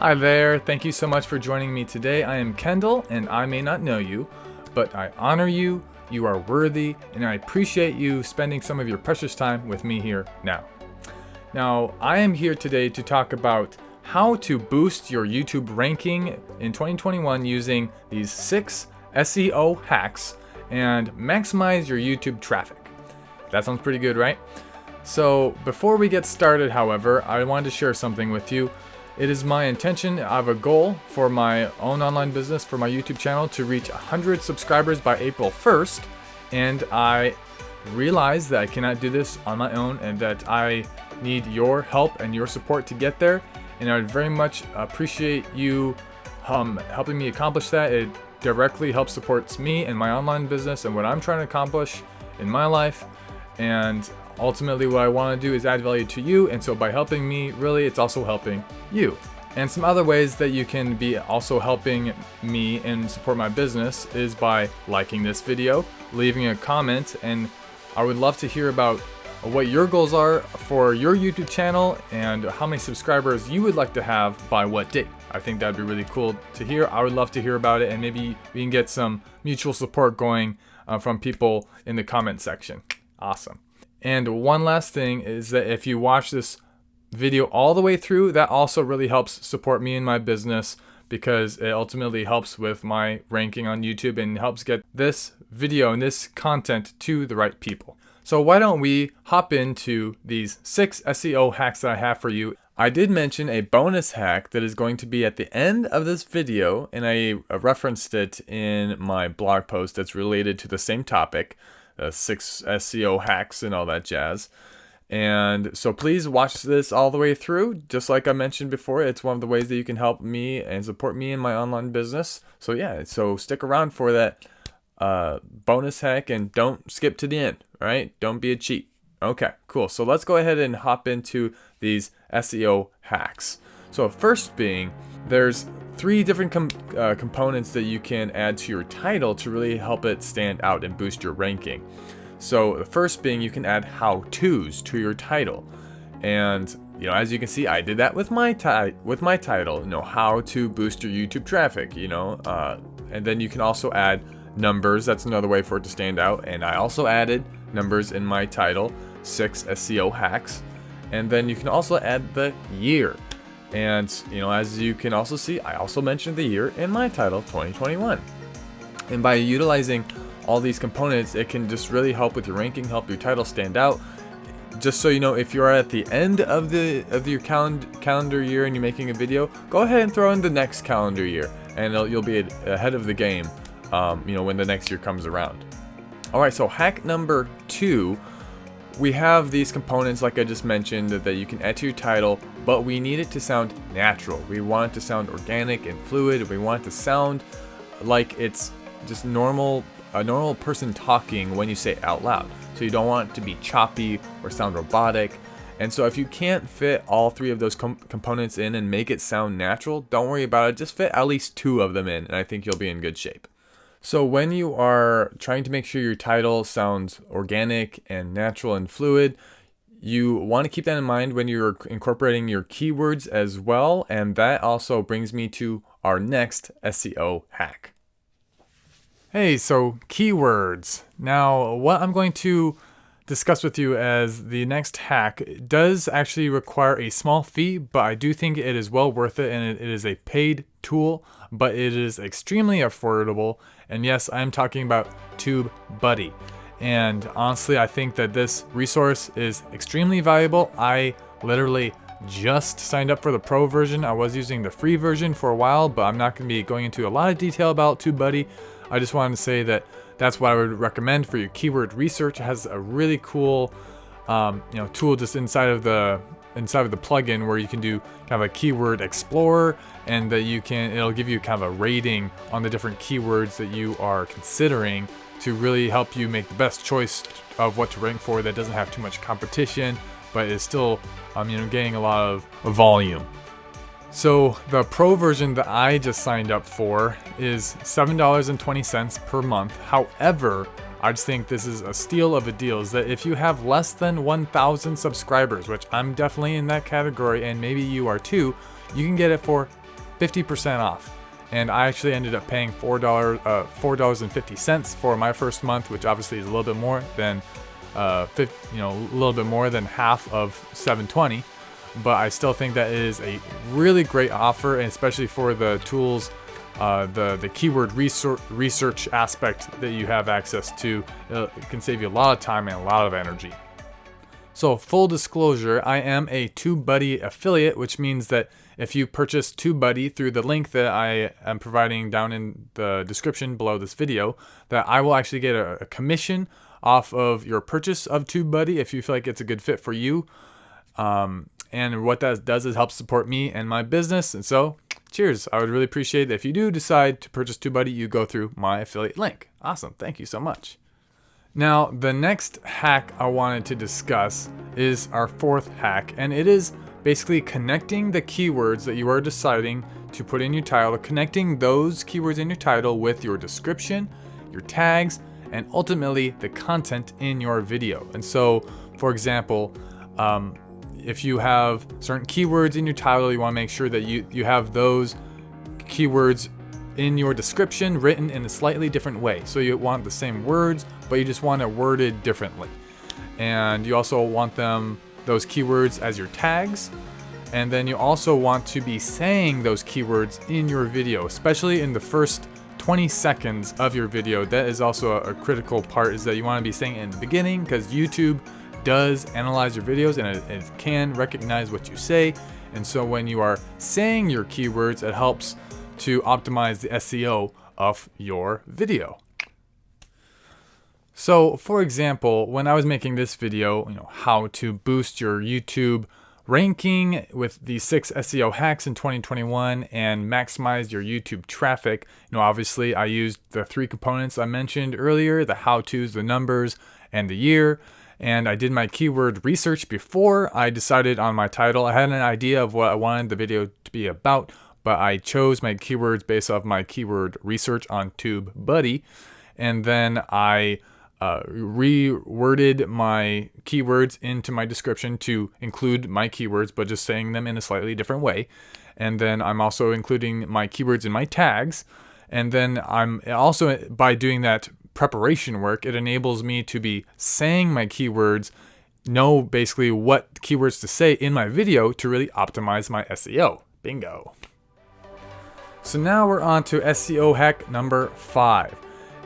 Hi there, thank you so much for joining me today. I am Kendall, and I may not know you, but I honor you, you are worthy, and I appreciate you spending some of your precious time with me here now. Now, I am here today to talk about how to boost your YouTube ranking in 2021 using these 6 SEO hacks and maximize your YouTube traffic. That sounds pretty good, right? So before we get started, however, I wanted to share something with you. It is my intention, I have a goal for my own online business, for my YouTube channel, to reach 100 subscribers by April 1st. And I realize that I cannot do this on my own and that I need your help and your support to get there. And I would very much appreciate you helping me accomplish that. It directly helps support me and my online business and what I'm trying to accomplish in my life. And ultimately what I want to do is add value to you, and so by helping me, really it's also helping you. And some other ways that you can be also helping me and support my business is by liking this video, leaving a comment, and I would love to hear about what your goals are for your YouTube channel and how many subscribers you would like to have by what date. I think that'd be really cool to hear. I would love to hear about it, and maybe we can get some mutual support going from people in the comment section. Awesome. And one last thing is that if you watch this video all the way through, that also really helps support me and my business, because it ultimately helps with my ranking on YouTube and helps get this video and this content to the right people. So why don't we hop into these 6 SEO hacks that I have for you. I did mention a bonus hack that is going to be at the end of this video, and I referenced it in my blog post that's related to the same topic. 6 SEO hacks and all that jazz. And so please watch this all the way through. Just like I mentioned before, it's one of the ways that you can help me and support me in my online business. So yeah, so stick around for that bonus hack and don't skip to the end, right? Don't be a cheat. Okay, cool. So let's go ahead and hop into these SEO hacks. So first being, there's 3 different components that you can add to your title to really help it stand out and boost your ranking. So the first being, you can add how-tos to your title. And as you can see, I did that with my title, how to boost your YouTube traffic, and then you can also add numbers. That's another way for it to stand out. And I also added numbers in my title, 6 SEO hacks. And then you can also add the year. And, as you can also see, I also mentioned the year in my title, 2021. And by utilizing all these components, it can just really help with your ranking, help your title stand out. Just so you know, if you're at the end of your calendar year and you're making a video, go ahead and throw in the next calendar year, and you'll be ahead of the game, when the next year comes around. All right, so hack number 2. We have these components, like I just mentioned, that you can add to your title, but we need it to sound natural. We want it to sound organic and fluid. We want it to sound like it's just a normal person talking when you say it out loud. So you don't want it to be choppy or sound robotic. And so if you can't fit all 3 of those components in and make it sound natural, don't worry about it. Just fit at least 2 of them in, and I think you'll be in good shape. So when you are trying to make sure your title sounds organic and natural and fluid, you want to keep that in mind when you're incorporating your keywords as well. And that also brings me to our next SEO hack. Hey, so keywords. Now, what I'm going to discuss with you as the next hack does actually require a small fee, but I do think it is well worth it, and it is a paid tool, but it is extremely affordable. And yes, I'm talking about TubeBuddy. And honestly, I think that this resource is extremely valuable. I literally just signed up for the pro version. I was using the free version for a while, but I'm not going to be going into a lot of detail about TubeBuddy. I just wanted to say that that's what I would recommend for your keyword research. It has a really cool tool just inside of the plugin where you can do kind of a keyword explorer, and that it'll give you kind of a rating on the different keywords that you are considering to really help you make the best choice of what to rank for that doesn't have too much competition, but is still getting a lot of volume. So the pro version that I just signed up for is $7.20 per month. However, I just think this is a steal of a deal, is that if you have less than 1,000 subscribers, which I'm definitely in that category and maybe you are too, you can get it for 50% off. And I actually ended up paying $4.50 for my first month, which obviously is a little bit more than a little bit more than half of $720. But I still think that is a really great offer, and especially for the tools, the keyword research aspect that you have access to. It can save you a lot of time and a lot of energy. So full disclosure, I am a TubeBuddy affiliate, which means that if you purchase TubeBuddy through the link that I am providing down in the description below this video, that I will actually get a commission off of your purchase of TubeBuddy if you feel like it's a good fit for you. And what that does is help support me and my business. And so, cheers. I would really appreciate it if you do decide to purchase TubeBuddy, you go through my affiliate link. Awesome. Thank you so much. Now, the next hack I wanted to discuss is our fourth hack, and it is basically connecting the keywords that you are deciding to put in your title, connecting those keywords in your title with your description, your tags, and ultimately the content in your video. And so, for example, if you have certain keywords in your title, you want to make sure that you have those keywords in your description written in a slightly different way. So you want the same words, but you just want it worded differently. And you also want those keywords as your tags. And then you also want to be saying those keywords in your video, especially in the first 20 seconds of your video. That is also a critical part, is that you want to be saying it in the beginning, because YouTube does analyze your videos and it can recognize what you say. And so when you are saying your keywords, it helps to optimize the SEO of your video. So for example, when I was making this video, how to boost your YouTube ranking with the 6 SEO hacks in 2021 and maximize your YouTube traffic, obviously I used the 3 components I mentioned earlier, the how-tos, the numbers, and the year. And I did my keyword research before I decided on my title. I had an idea of what I wanted the video to be about, but I chose my keywords based off my keyword research on TubeBuddy. And then I reworded my keywords into my description to include my keywords, but just saying them in a slightly different way. And then I'm also including my keywords in my tags. And then I'm also, by doing that preparation work, it enables me to be saying my keywords, know basically what keywords to say in my video to really optimize my SEO. Bingo. So now we're on to SEO hack number 5.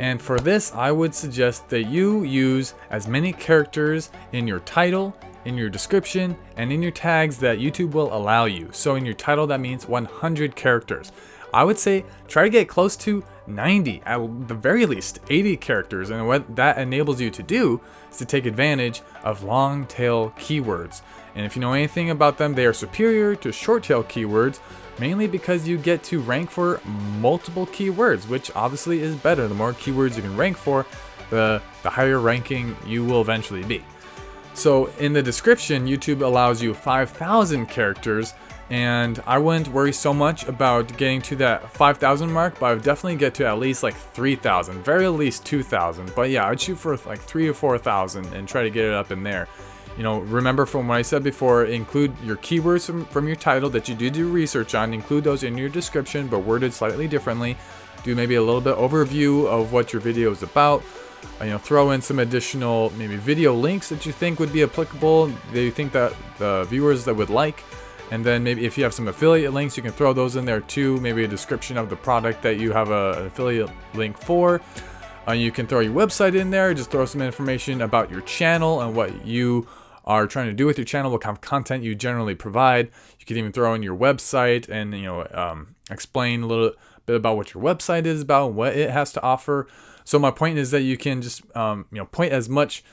And for this, I would suggest that you use as many characters in your title, in your description, and in your tags that YouTube will allow you. So in your title, that means 100 characters. I would say try to get close to 90, at the very least 80 characters. And what that enables you to do is to take advantage of long tail keywords. And if you know anything about them, they are superior to short tail keywords, mainly because you get to rank for multiple keywords, which obviously is better. The more keywords you can rank for, the higher ranking you will eventually be. So in the description, YouTube allows you 5,000 characters, and I wouldn't worry so much about getting to that 5,000 mark, but I would definitely get to at least like 3,000, very least 2,000. But yeah, I'd shoot for like 3,000 or 4,000 and try to get it up in there. Remember from what I said before, include your keywords from your title that you do research on, include those in your description, but worded slightly differently. Do maybe a little bit overview of what your video is about. Throw in some additional maybe video links that you think would be applicable, that you think that the viewers that would like. And then maybe if you have some affiliate links, you can throw those in there too. Maybe a description of the product that you have an affiliate link for. You can throw your website in there, just throw some information about your channel and what you are trying to do with your channel, what kind of content you generally provide. You can even throw in your website and explain a little bit about what your website is about, what it has to offer. So my point is that you can just point as much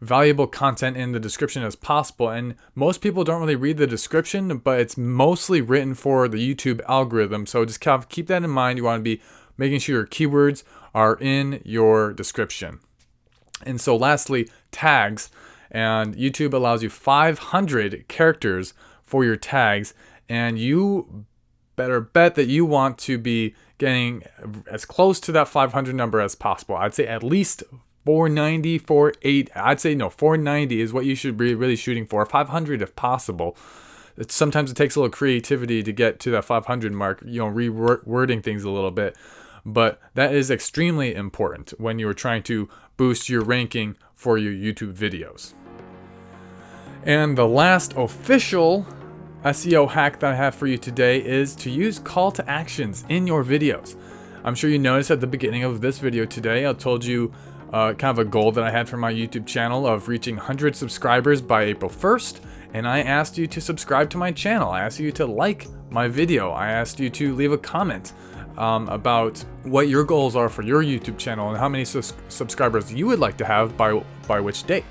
valuable content in the description as possible. And most people don't really read the description, but it's mostly written for the YouTube algorithm. So just kind of keep that in mind. You want to be making sure your keywords are in your description. And so lastly, tags. And YouTube allows you 500 characters for your tags, and you better bet that you want to be getting as close to that 500 number as possible. I'd say at least 490, 480. I'd say no, 490 is what you should be really shooting for. 500 if possible. Sometimes it takes a little creativity to get to that 500 mark, rewording things a little bit. But that is extremely important when you are trying to boost your ranking for your YouTube videos. And the last official SEO hack that I have for you today is to use call to actions in your videos. I'm sure you noticed at the beginning of this video today, I told you kind of a goal that I had for my YouTube channel of reaching 100 subscribers by April 1st. And I asked you to subscribe to my channel. I asked you to like my video. I asked you to leave a comment about what your goals are for your YouTube channel and how many subscribers you would like to have by which date.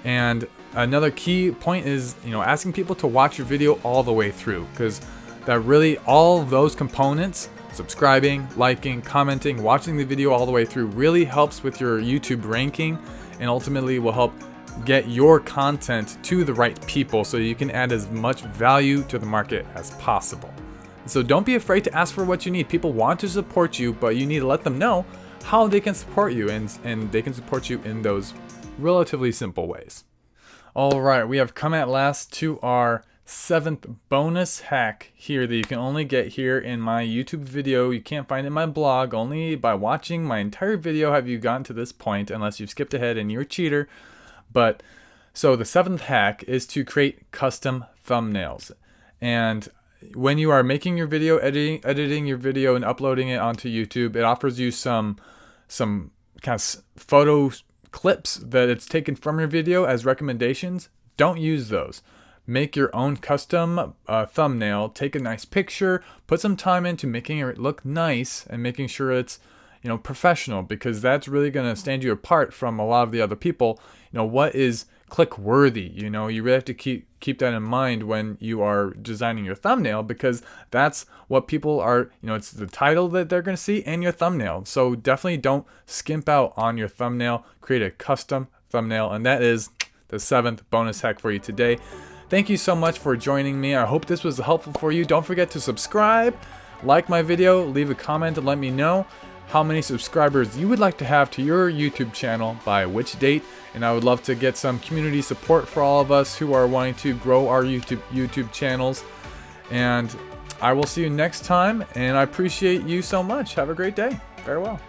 And another key point is, asking people to watch your video all the way through, because that really, all those components, subscribing, liking, commenting, watching the video all the way through, really helps with your YouTube ranking and ultimately will help get your content to the right people so you can add as much value to the market as possible. So don't be afraid to ask for what you need. People want to support you, but you need to let them know how they can support you, and they can support you in those relatively simple ways. All right, we have come at last to our 7th bonus hack here that you can only get here in my YouTube video. You can't find it in my blog. Only by watching my entire video have you gotten to this point, unless you've skipped ahead and you're a cheater. But so the 7th hack is to create custom thumbnails. And when you are making your video, editing your video and uploading it onto YouTube, it offers you some kind of photo clips that it's taken from your video as recommendations. Don't use those. Make your own custom thumbnail. Take a nice picture. Put some time into making it look nice and making sure it's professional, because that's really going to stand you apart from a lot of the other people. What is click worthy? You really have to keep that in mind when you are designing your thumbnail, because that's what people are, it's the title that they're going to see and your thumbnail. So definitely don't skimp out on your thumbnail. Create a custom thumbnail, and that is the 7th bonus hack for you today. Thank you so much for joining me. I hope this was helpful for you. Don't forget to subscribe, like my video, leave a comment, and let me know how many subscribers you would like to have to your YouTube channel by which date. And I would love to get some community support for all of us who are wanting to grow our YouTube channels. And I will see you next time, and I appreciate you so much. Have a great day. Farewell.